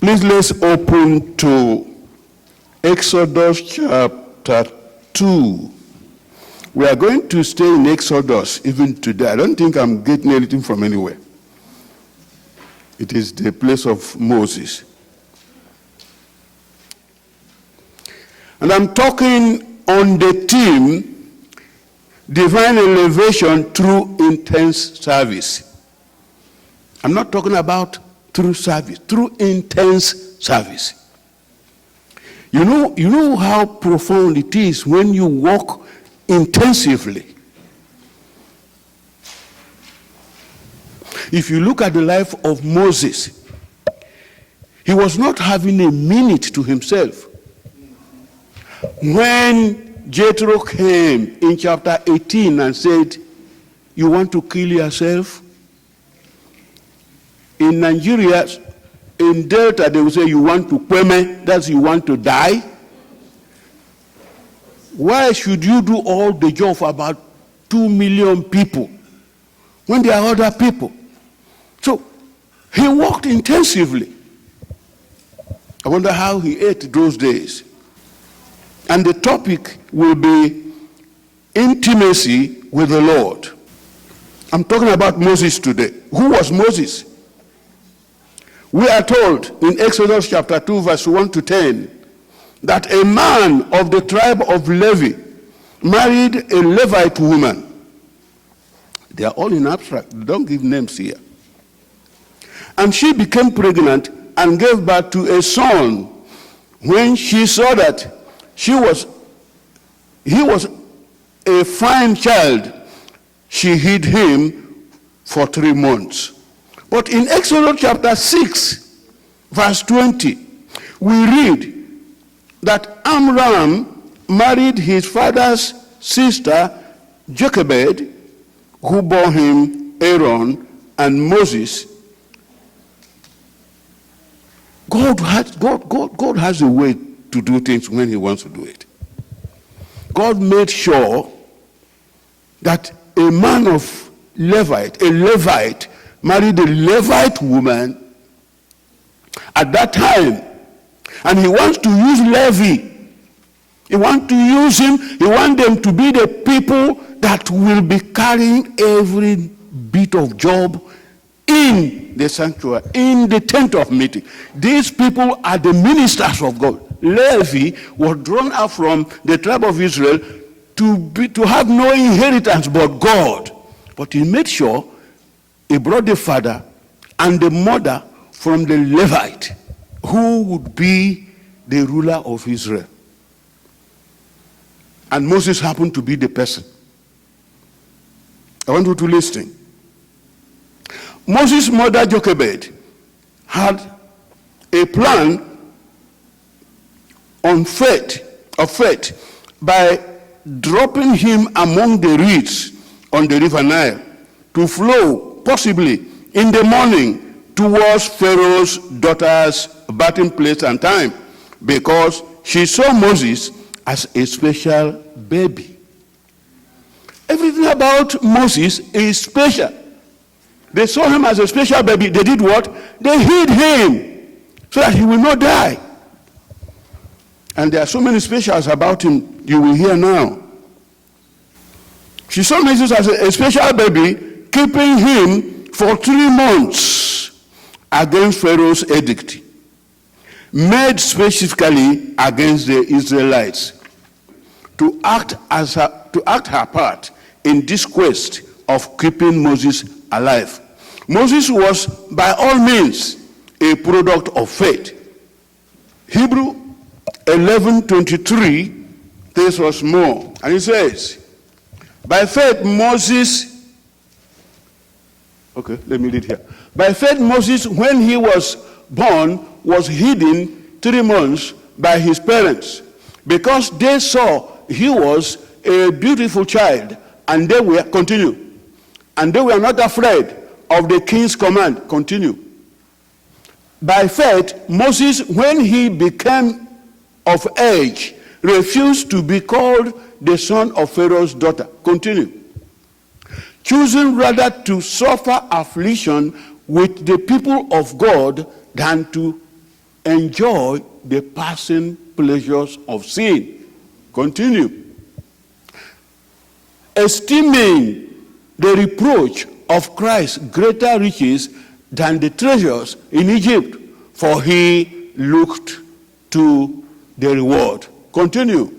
Please let's open to Exodus chapter 2. We are going to stay in Exodus even today. I don't think I'm getting anything from anywhere. It is the place of Moses. And I'm talking on the theme, divine elevation through intense service. I'm not talking about through service, through intense service. You know how profound it is when you walk intensively. If you look at the life of Moses, he was not having a minute to himself. When Jethro came in chapter 18 and said, "You want to kill yourself?" In Nigeria, in Delta, they will say, "You want to kweme," that's you want to die. Why should you do all the job for about 2 million people when there are other people? So he worked intensively. I wonder how he ate those days. And the topic will be intimacy with the Lord. I'm talking about Moses today. Who was Moses? We are told in Exodus chapter 2, verse 1 to 10, that a man of the tribe of Levi married a Levite woman. They are all in abstract. They don't give names here. And she became pregnant and gave birth to a son. When she saw that he was a fine child, she hid him for 3 months. But in Exodus chapter 6, verse 20, we read that Amram married his father's sister, Jochebed, who bore him Aaron and Moses. God has a way to do things when he wants to do it. God made sure that a man of Levite, a Levite, married a Levite woman at that time. And he wants to use Levi. He wants to use him. He wants them to be the people that will be carrying every bit of job in the sanctuary, in the tent of meeting. These people are the ministers of God. Levi was drawn out from the tribe of Israel to have no inheritance but God. But he made sure he brought the father and the mother from the Levite, who would be the ruler of Israel. And Moses happened to be the person. I want you to listen. Moses' mother Jochebed had a plan of faith by dropping him among the reeds on the river Nile to flow possibly in the morning towards Pharaoh's daughter's bathing place and time, because she saw Moses as a special baby. Everything about Moses is special. They saw him as a special baby. They did what? They hid him so that he will not die. And there are so many specials about him you will hear now. She saw Moses as a special baby, keeping him for 3 months against Pharaoh's edict, made specifically against the Israelites, to act her part in this quest of keeping Moses alive. Moses was by all means a product of faith. Hebrew 11:23 tells us more, and it says, by faith Moses, okay, let me read here. By faith Moses, when he was born, was hidden 3 months by his parents, because they saw he was a beautiful child, and they were, continue, and they were not afraid of the king's command, continue. By faith, Moses, when he became of age, refused to be called the son of Pharaoh's daughter, continue, choosing rather to suffer affliction with the people of God than to enjoy the passing pleasures of sin. Continue. Esteeming the reproach of Christ greater riches than the treasures in Egypt, for he looked to the reward. Continue.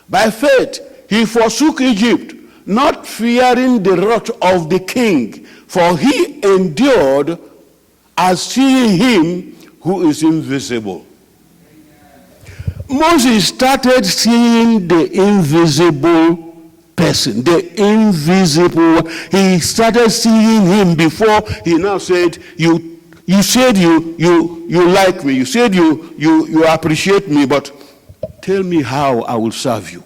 By faith he forsook Egypt, not fearing the wrath of the king, for he endured as seeing him who is invisible. Moses started seeing the invisible person, the invisible. He started seeing him before he now said, you said you like me, you said you appreciate me, but tell me how I will serve you.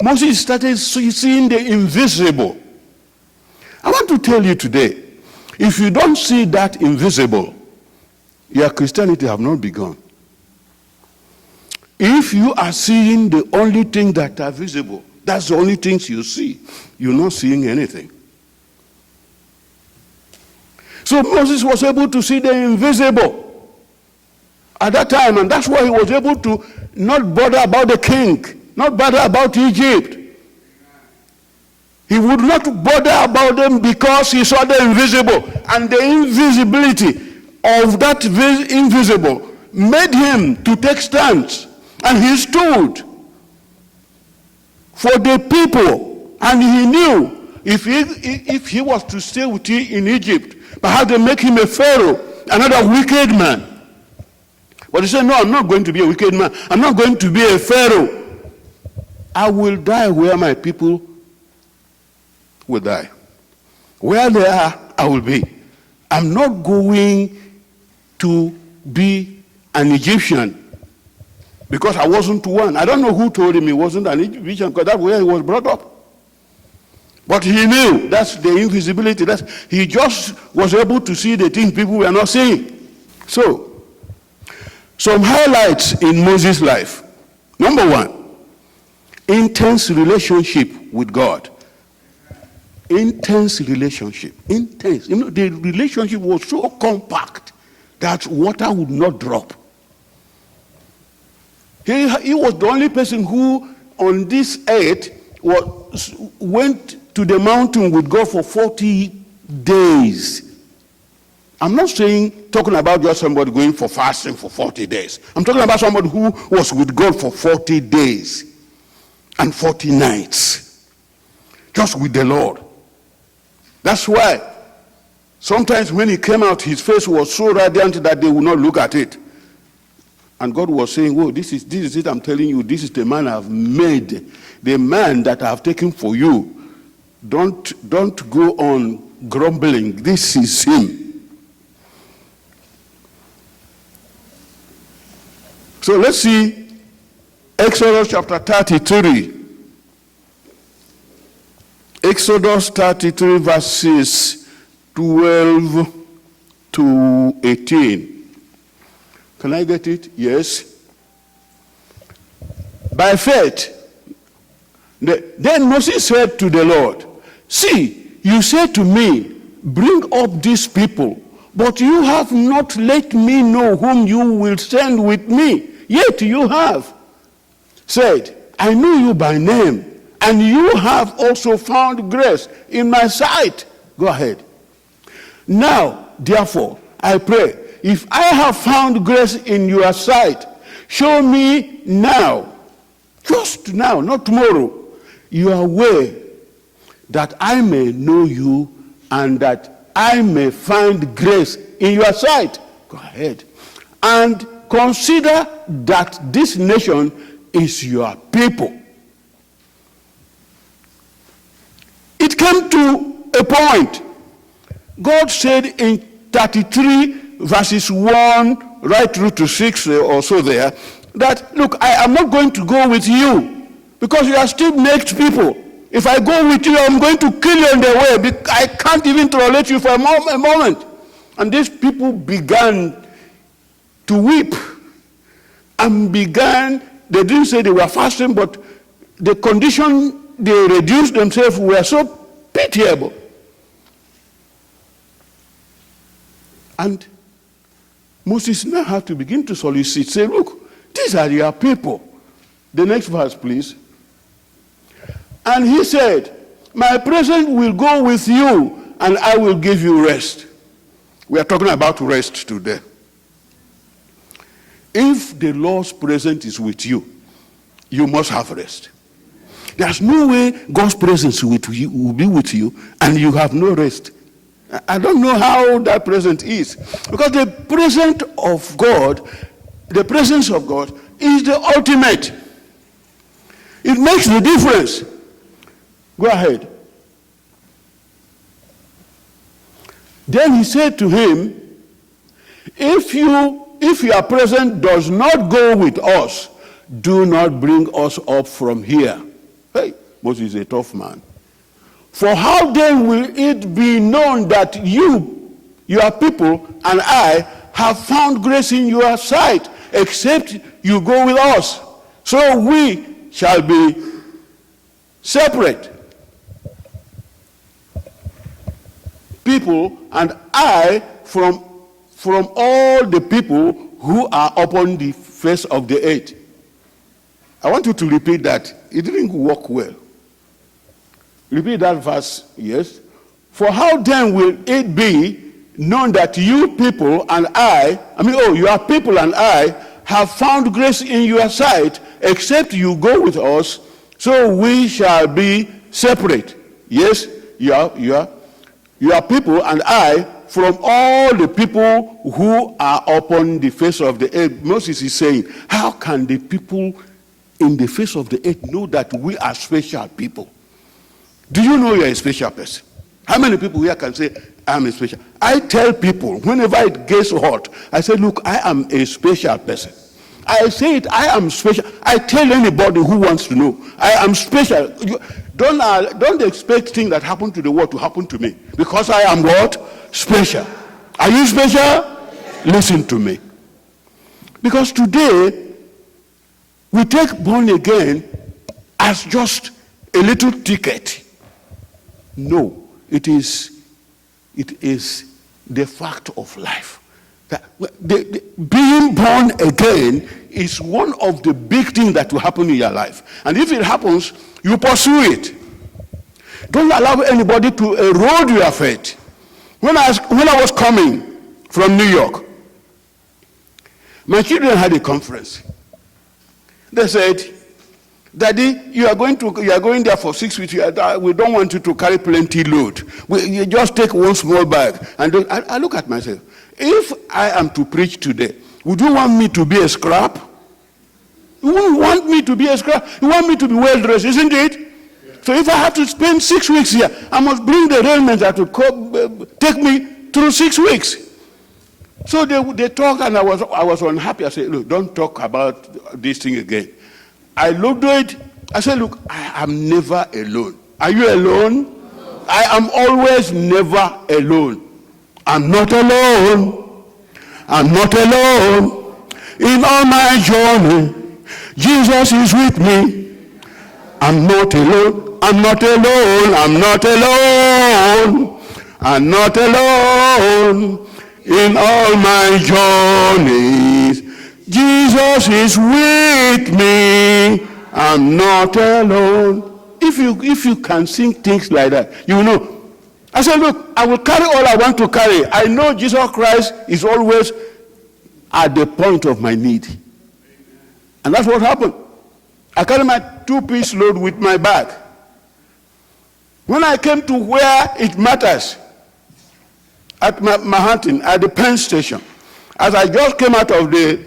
Moses started seeing the invisible. I want to tell you today, if you don't see that invisible, your Christianity have not begun. If you are seeing the only things that are visible, that's the only things you see, you're not seeing anything. So Moses was able to see the invisible at that time, and that's why he was able to not bother about the king, not bother about Egypt. He would not bother about them because he saw the invisible, and the invisibility of that invisible made him to take stance, and he stood for the people, and he knew if he was to stay with you in Egypt, perhaps they make him a pharaoh, another wicked man. But he said, no, I'm not going to be a wicked man. I'm not going to be a pharaoh. I will die where my people will die. Where they are, I will be. I'm not going to be an Egyptian because I wasn't one. I don't know who told him he wasn't an Egyptian, because that's where he was brought up. But he knew that's the invisibility. He just was able to see the things people were not seeing. So, some highlights in Moses' life. Number one, intense relationship with God. Intense relationship. Intense. You know, the relationship was so compact that water would not drop. He was the only person who on this earth went to the mountain with God for 40 days. I'm not talking about just somebody going for fasting for 40 days. I'm talking about somebody who was with God for 40 days and 40 nights. Just with the Lord. That's why sometimes when he came out, his face was so radiant that they would not look at it. And God was saying, whoa, this is it, I'm telling you, this is the man I've made, the man that I've taken for you. Don't go on grumbling. This is him. So let's see Exodus chapter 33. Exodus 33 verses 12 to 18. Can I get it? Yes. By faith, then Moses said to the Lord, see, you said to me, bring up these people, but you have not let me know whom you will send with me. Yet you have said, I know you by name, and you have also found grace in my sight. Go ahead. Now, therefore, I pray, if I have found grace in your sight, show me now, just now, not tomorrow, your way, that I may know you and that I may find grace in your sight. Go ahead. And consider that this nation is your people. It came to a point. God said in 33 verses 1 right through to 6 or so there, that, look, I am not going to go with you because you are still naked people. If I go with you, I'm going to kill you on the way. I can't even tolerate you for a moment. And these people began to weep and they didn't say they were fasting, but the condition they reduced themselves were so pitiable. And Moses now had to begin to solicit, say, look, these are your people. The next verse, please. And he said, my presence will go with you, and I will give you rest. We are talking about rest today. If the Lord's presence is with you, you must have rest. There's no way God's presence will be with you, and you have no rest. I don't know how that presence is. Because the presence of God is the ultimate. It makes the difference. Go ahead. Then he said to him, if your presence does not go with us, do not bring us up from here. Hey, Moses is a tough man. For how then will it be known that you, your people, and I have found grace in your sight, except you go with us? So we shall be separate. People and I from all the people who are upon the face of the earth. I want you to repeat that. It didn't work well. Repeat that verse, yes. For how then will it be known that you people and your people and I have found grace in your sight, except you go with us, so we shall be separate. Yes, your people and I from all the people who are upon the face of the earth. Moses is saying, how can the people in the face of the earth know that we are special people? Do you know you're a special person? How many people here can say, I'm a special? I tell people, whenever it gets hot, I say, look, I am a special person. I say it, I am special. I tell anybody who wants to know, I am special. Don't expect things that happen to the world to happen to me. Because I am what? Special. Are you special? Yes. Listen to me. Because today, we take born again as just a little ticket. No, it is the fact of life. That being born again is one of the big things that will happen in your life. And if it happens, you pursue it. Don't allow anybody to erode your faith. When I was coming from New York, my children had a conference. They said, Daddy, you are going there for 6 weeks. We don't want you to carry plenty load. You just take one small bag. And I look at myself. If I am to preach today, would you want me to be a scrap? You wouldn't want me to be a scrap. You want me to be well dressed, isn't it? Yeah. So if I have to spend 6 weeks here, I must bring the raiment that will take me through 6 weeks. So they talk, and I was unhappy. I said, look, don't talk about this thing again. I looked at it. I said, look, I am never alone. Are you alone? No. I am always never alone. I'm not alone. I'm not alone. In all my journey, Jesus is with me. I'm not alone. I'm not alone. I'm not alone. I'm not alone. In all my journeys, Jesus is with me. I'm not alone. If you can sing things like that, you know. I said, look, I will carry all I want to carry. I know Jesus Christ is always at the point of my need. And that's what happened. I carried my 2-piece load with my bag. When I came to where it matters, at Manhattan, at the Penn Station, as I just came out of the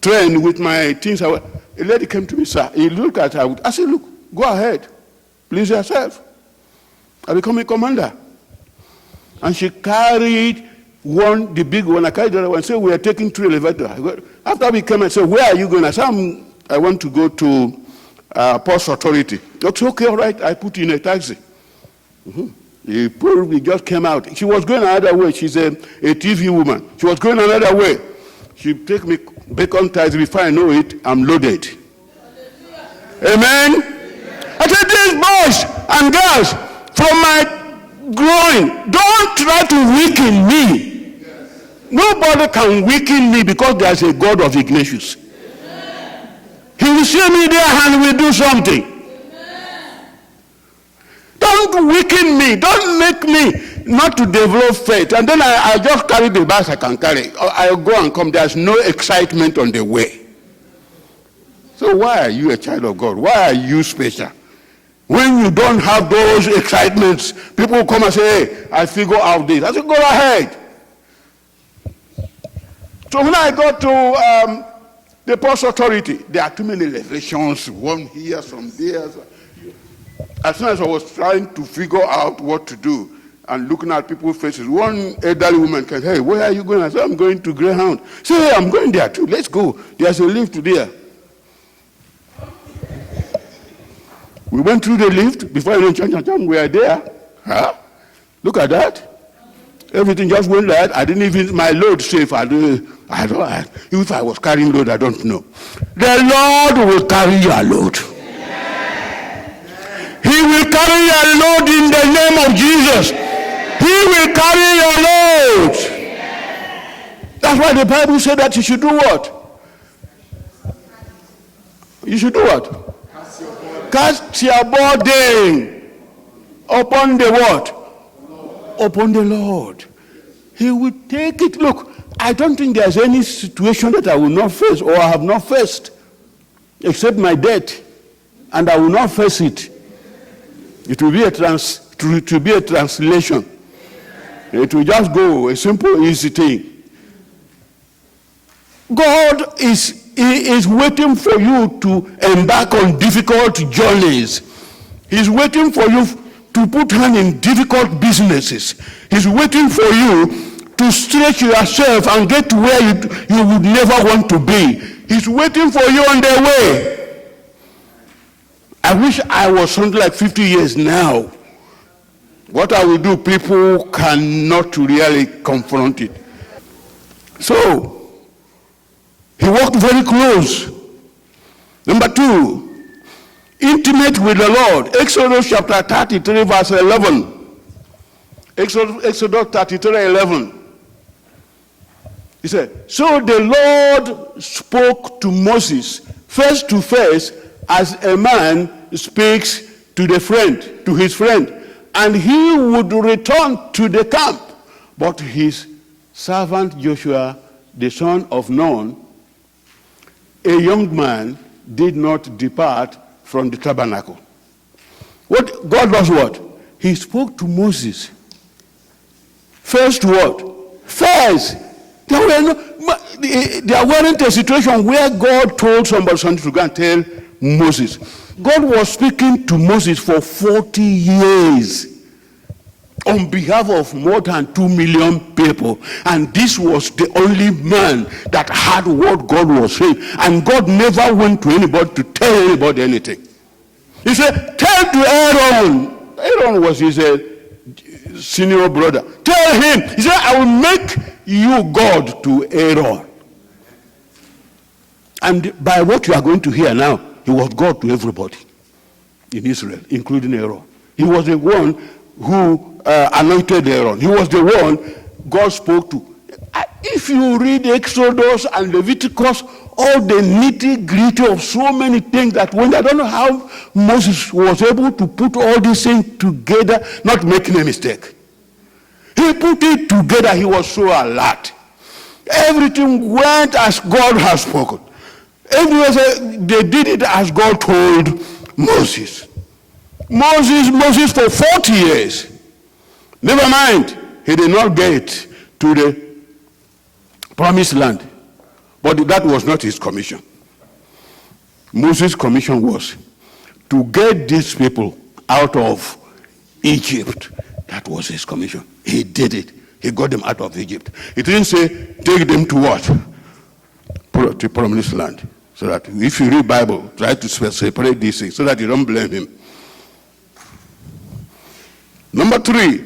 train with my things, a lady came to me, sir. He looked at her. I said, look, go ahead. Please yourself. I become a commander. And she carried the big one. I carried the other one. Said, we are taking 3 elevators. After we came and said, where are you going? I said, I want to go to Post Authority. That's okay, all right. I put in a taxi. He just came out. She was going another way. She's a TV woman. She was going another way. She take me bacon taxi. Before I know it, I'm loaded. Amen? I said, these boys and girls from my growing, don't try to weaken me. Nobody can weaken me because there's a God of Ignatius. He will see me there and will do something. Don't weaken me. Don't make me not to develop faith. And then I just carry the bags I can carry. I'll go and come. There's no excitement on the way. So why are you a child of God? Why are you special? When you don't have those excitements, people come and say, hey, I figure out this. I say, go ahead. So when I got to the post authority, there are too many revelations, one here, some there. As soon as I was trying to figure out what to do and looking at people's faces, one elderly woman can say, hey, where are you going? I said, I'm going to Greyhound. Say, hey, I'm going there too. Let's go. There's a lift there. We went through the lift. Before I went, we are there. Huh? Look at that. Everything just went like that. I didn't even, my load safe. If I was carrying load, I don't know. The Lord will carry your load. He will carry your load in the name of Jesus. He will carry your load. That's why the Bible said that you should do what? You should do what? Cast your burden upon the what? Upon the Lord. He will take it. Look, I don't think there's any situation that I will not face or I have not faced except my death, and I will not face it. It will be a translation. It will just go, a simple, easy thing. God is waiting for you to embark on difficult journeys. He's waiting for you to put hand in difficult businesses. He's waiting for you to stretch yourself and get to where you would never want to be. He's waiting for you on the way. I wish I was something like 50 years now. What I will do, people cannot really confront it. So, he walked very close. Number 2, intimate with the Lord. Exodus chapter 33, verse 11. Exodus 33, 11. He said, so the Lord spoke to Moses face to face as a man speaks to his friend, and he would return to the camp. But his servant Joshua, the son of Nun, a young man, did not depart from the tabernacle. What God does what? He spoke to Moses. First what? First. There weren't a situation where God told somebody something to go and tell Moses. God was speaking to Moses for 40 years on behalf of more than 2 million people. And this was the only man that had what God was saying. And God never went to anybody to tell anybody anything. He said, tell to Aaron. Aaron was his senior brother. Tell him. He said, I will make you God to Aaron. And by what you are going to hear now, he was God to everybody in Israel, including Aaron. He was the one who anointed Aaron. He was the one God spoke to. If you read Exodus and Leviticus, all the nitty-gritty of so many things that when I don't know how Moses was able to put all these things together, not making a mistake. He put it together. He was so alert. Everything went as God has spoken. Everyone, they did it as God told Moses. Moses for 40 years. Never mind, he did not get to the promised land. But that was not his commission. Moses' commission was to get these people out of Egypt. That was his commission. He did it. He got them out of Egypt. He didn't say, take them to what? To promised land. So that if you read Bible, try to separate these things so that you don't blame him. Number 3,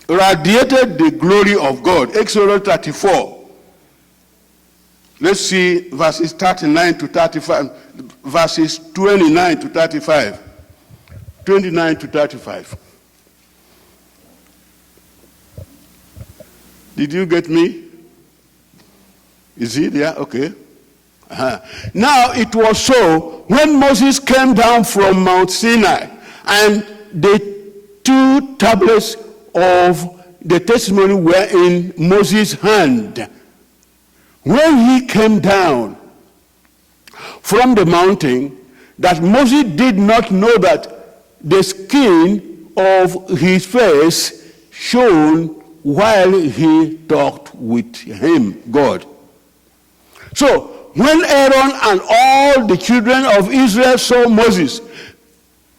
radiated the glory of God. Exodus 34. Let's see verses 39 to 35, verses 29 to 35. 29 to 35. Did you get me? Is he there? Okay. Now it was so when Moses came down from Mount Sinai and the 2 tablets of the testimony were in Moses' hand. When he came down from the mountain, that Moses did not know that the skin of his face shone while he talked with him, God. So, when Aaron and all the children of Israel saw Moses,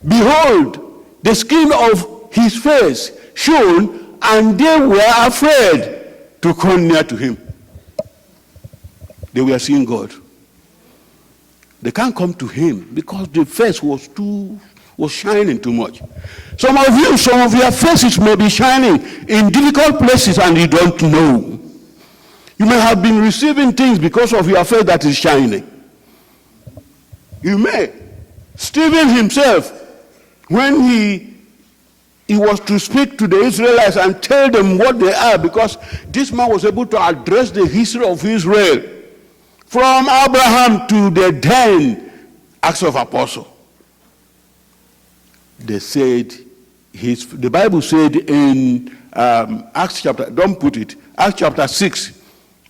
behold, the skin of his face shone, and they were afraid to come near to him. They were seeing God. They can't come to him because the face was shining too much. Some of your faces may be shining in difficult places and you don't know. You may have been receiving things because of your face that is shining. You may. Stephen himself, when he was to speak to the Israelites and tell them what they are, because this man was able to address the history of Israel from Abraham to the 10 Acts of Apostles. They said, the Bible said in Acts chapter 6,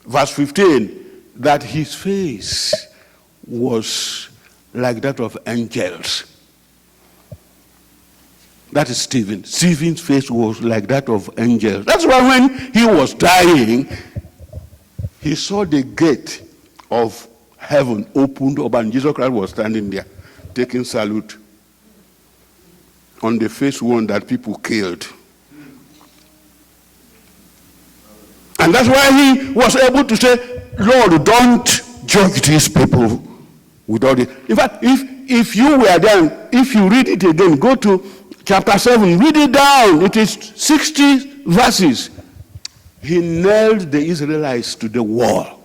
verse 15, that his face was like that of angels. That is Stephen. Stephen's face was like that of angels. That's why when he was dying, he saw the gate of heaven opened up and Jesus Christ was standing there, taking salute on the first one that people killed. And that's why he was able to say, Lord, don't judge these people without it. In fact, if you were there, if you read it again, go to chapter 7, read it down. It is 60 verses. He nailed the Israelites to the wall.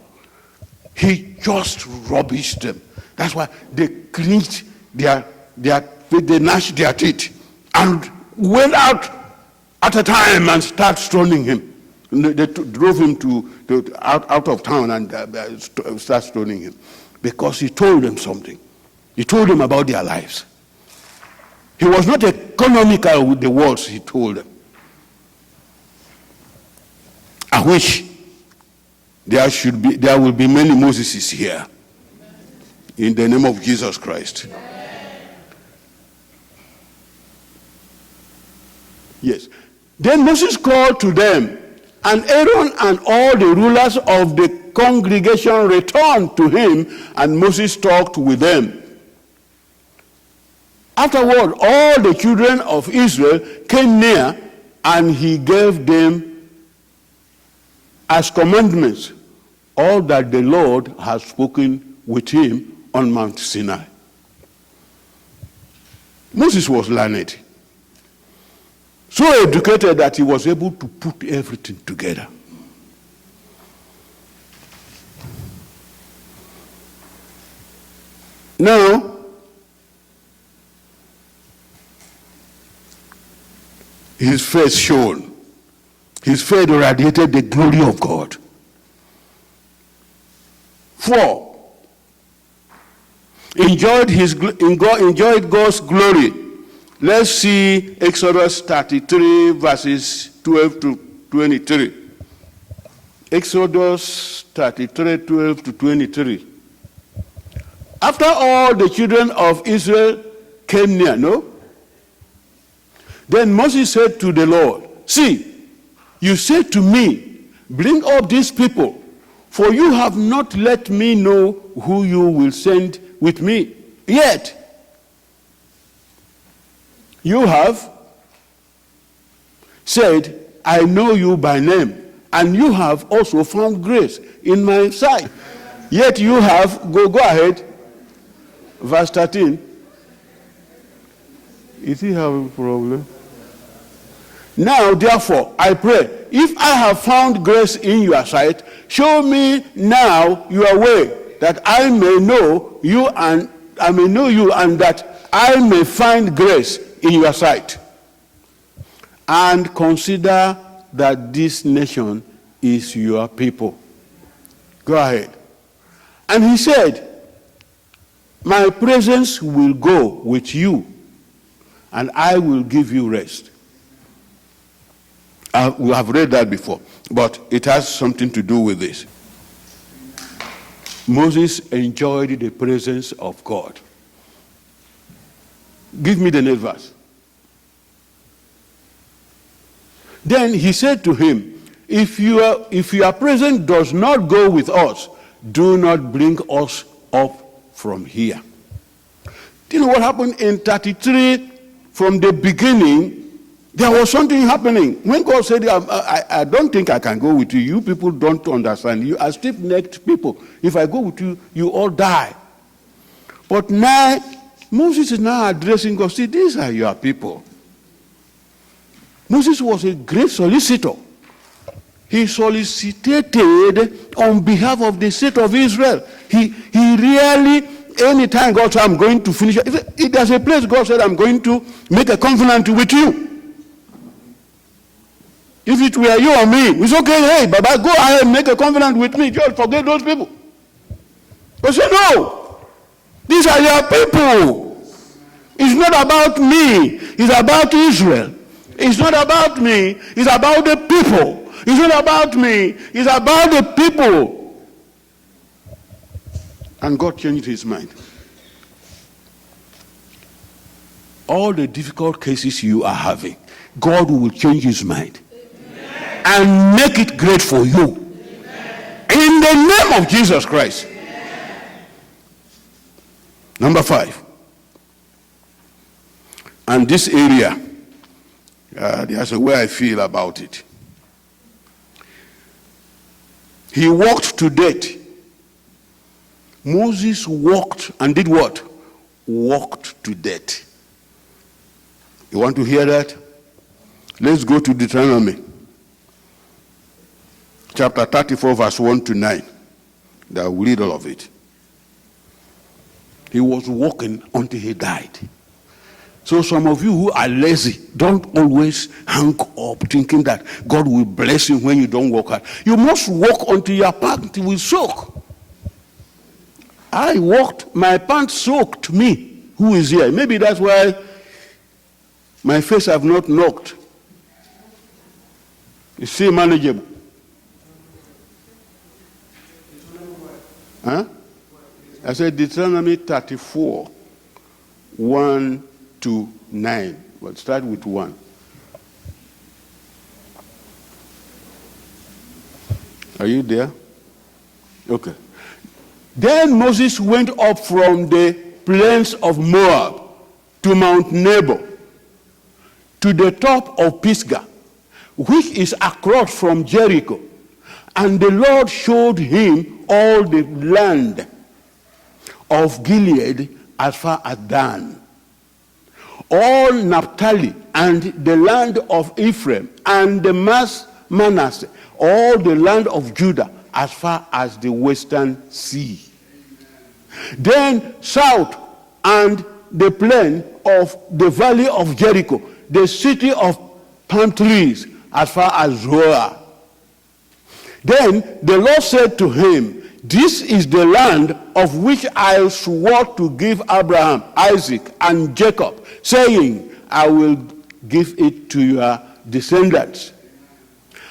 He just rubbished them. That's why they clinched they gnashed their teeth and went out at a time and started stoning him. They drove him out of town and started stoning him because he told them something. He told them about their lives. He was not economical with the words he told them. I wish there will be many Moseses here in the name of Jesus Christ. Yes. Then Moses called to them, and Aaron and all the rulers of the congregation returned to him, and Moses talked with them. Afterward, all the children of Israel came near, and he gave them as commandments all that the Lord had spoken with him on Mount Sinai. Moses was learned, so educated that he was able to put everything together. Now, his face shone. His face radiated the glory of God. 4. Enjoyed God's glory. Let's see Exodus 33, verses 12 to 23. Exodus 33, 12 to 23. After all the children of Israel came near, no? Then Moses said to the Lord, see, you said to me, bring up these people, for you have not let me know who you will send with me. Yet, you have said, I know you by name, and you have also found grace in my sight. Yet you have, go ahead, verse 13. Is he having a problem? Now, therefore, I pray, if I have found grace in your sight, show me now your way, that I may know you and that I may find grace in your sight. And consider that this nation is your people. Go ahead. And he said, my presence will go with you, and I will give you rest. We have read that before, but it has something to do with this. Moses enjoyed the presence of God. Give me the next verse. Then he said to him, if your presence does not go with us, do not bring us up from here. Do you know what happened in 33? From the beginning, there was something happening. When God said, I don't think I can go with you. You people don't understand. You are stiff-necked people. If I go with you, you all die. But now, Moses is now addressing God. See, these are your people. Moses was a great solicitor. He solicited on behalf of the state of Israel. He really, anytime God said, I'm going to finish, if there's a place God said, I'm going to make a covenant with you. If it were you or me, it's okay, hey, Baba, go ahead and make a covenant with me. Just forget those people. But say, no, these are your people. It's not about me, it's about Israel. It's not about me, it's about the people. It's not about me, it's about the people. And God changed his mind. All the difficult cases you are having, God will change his mind. Amen. And make it great for you. Amen. In the name of Jesus Christ. Amen. Number 5. And this area, there's a way I feel about it. He walked to death. Moses walked and did what? Walked to death. You want to hear that? Let's go to Deuteronomy. Chapter 34, verse 1 to 9. That will read all of it. He was walking until he died. So some of you who are lazy, don't always hang up thinking that God will bless you when you don't work hard. You must walk until your pants will soak. I walked, my pants soaked me. Who is here? Maybe that's why my face have not knocked. It's still manageable. Huh? I said Deuteronomy 34, 1 to 9. We'll start with 1. Are you there? Okay. Then Moses went up from the plains of Moab to Mount Nebo, to the top of Pisgah, which is across from Jericho. And the Lord showed him all the land of Gilead as far as Dan, all Naphtali, and the land of Ephraim, and the Manasseh, all the land of Judah, as far as the western sea. Then south, and the plain of the valley of Jericho, the city of palm trees, as far as Zoar. Then the Lord said to him, this is the land of which I swore to give Abraham, Isaac, and Jacob, saying, I will give it to your descendants.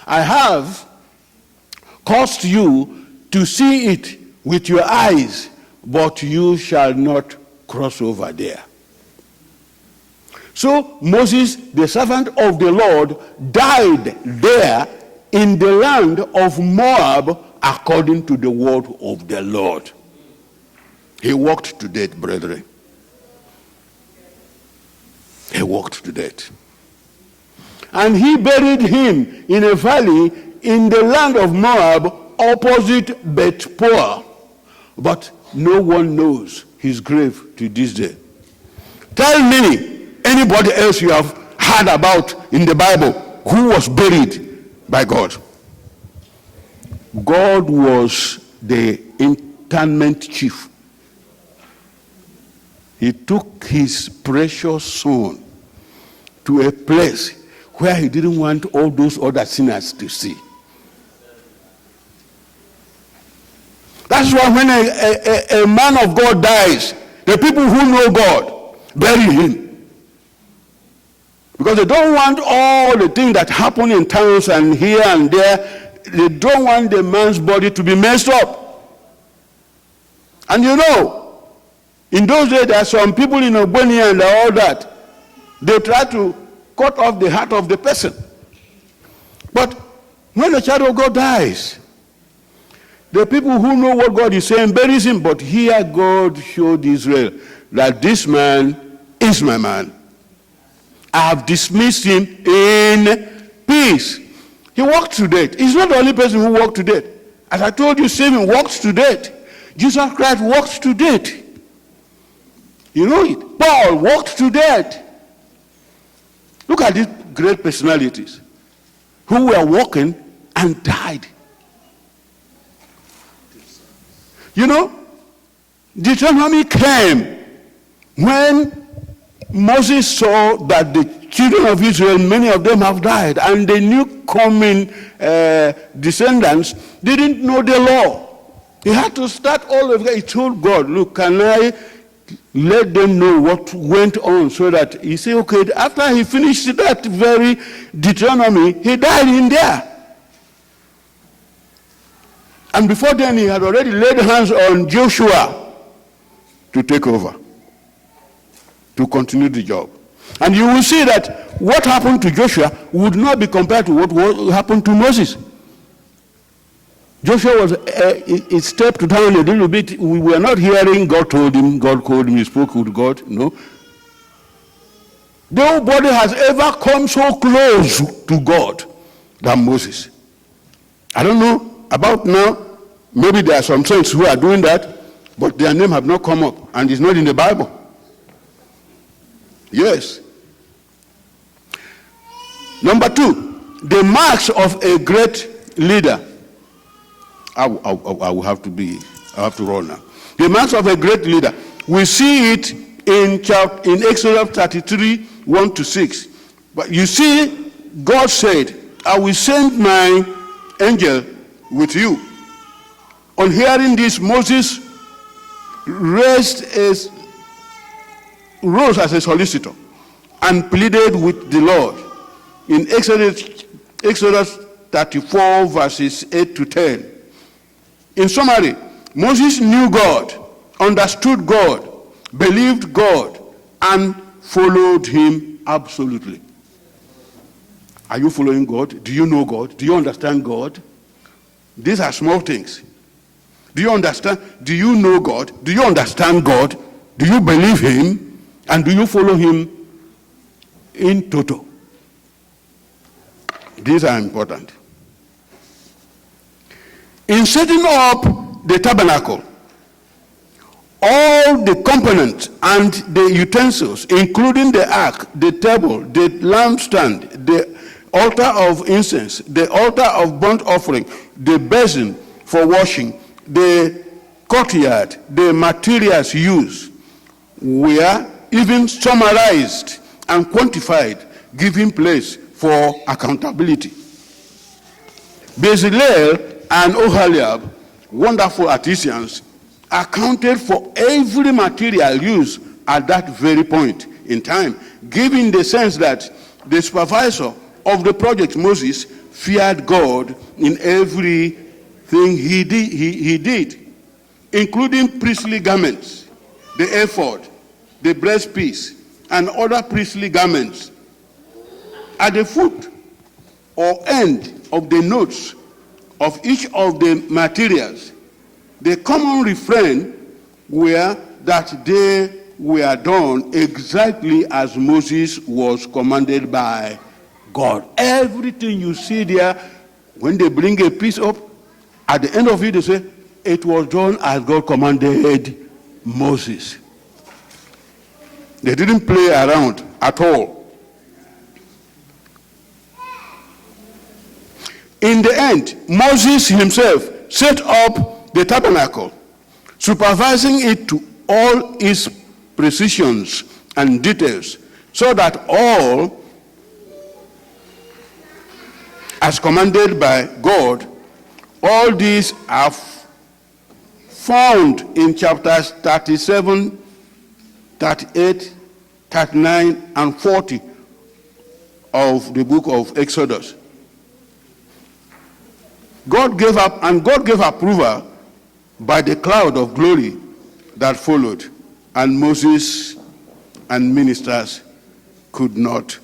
I have caused you to see it with your eyes, but you shall not cross over there. So Moses, the servant of the Lord, died there in the land of Moab, according to the word of the Lord. He walked to death, brethren. He walked to death. And he buried him in a valley in the land of Moab, opposite Beth-peor. But no one knows his grave to this day. Tell me, anybody else you have heard about in the Bible who was buried by God? God was the interment chief. He took his precious son to a place where he didn't want all those other sinners to see. That's why when a man of God dies, the people who know God bury him. Because they don't want all the things that happen in towns and here and there. They don't want the man's body to be messed up. And you know, in those days, there are some people in Ogboni and all that. They try to cut off the heart of the person. But when the child of God dies, the people who know what God is saying buries him. But here God showed Israel that this man is my man. I have dismissed him in peace. He walked to death. He's not the only person who walked to death. As I told you, Stephen walked to death. Jesus Christ walked to death. You know it. Paul walked to death. Look at these great personalities who were walking and died. You know, Deuteronomy came when Moses saw that the children of Israel, many of them have died, and the new coming descendants didn't know the law. He had to start all over. He told God, look, can I let them know what went on, so that he said, okay, after he finished that very Deuteronomy, he died in there. And before then, he had already laid hands on Joshua to take over, to continue the job. And you will see that what happened to Joshua would not be compared to what happened to Moses. Joshua was he stepped down a little bit. We were not hearing God told him, God called him, he spoke with God. No. Nobody has ever come so close to God than Moses. I don't know about now. Maybe there are some saints who are doing that, but their name have not come up, and it's not in the Bible. Yes. Number two, the marks of a great leader. I will have to run now. The marks of a great leader. We see it in Exodus 33, 1 to 6. But you see, God said, I will send my angel with you. On hearing this, Moses rose as a solicitor and pleaded with the Lord. In Exodus 34, verses 8 to 10. In summary, Moses knew God, understood God, believed God, and followed him absolutely. Are you following God? Do you know God? Do you understand God? These are small things. Do you understand? Do you know God? Do you understand God? Do you believe him? And do you follow him in total? These are important. In setting up the tabernacle, all the components and the utensils, including the ark, the table, the lampstand, the altar of incense, the altar of burnt offering, the basin for washing, the courtyard, the materials used, were even summarized and quantified, giving place for accountability. Bezalel and Oholiab, wonderful artisans, accounted for every material used at that very point in time, giving the sense that the supervisor of the project, Moses, feared God in everything he did, including priestly garments, the ephod, the breastpiece, and other priestly garments. At the foot or end of the notes of each of the materials, the common refrain were that they were done exactly as Moses was commanded by God. Everything you see there, when they bring a piece up, at the end of it they say, it was done as God commanded Moses. They didn't play around at all. In the end, Moses himself set up the tabernacle, supervising it to all its precisions and details, so that all, as commanded by God, all these are found in chapters 37, 38, 39, and 40 of the book of Exodus. God gave approval by the cloud of glory that followed, and Moses and ministers could not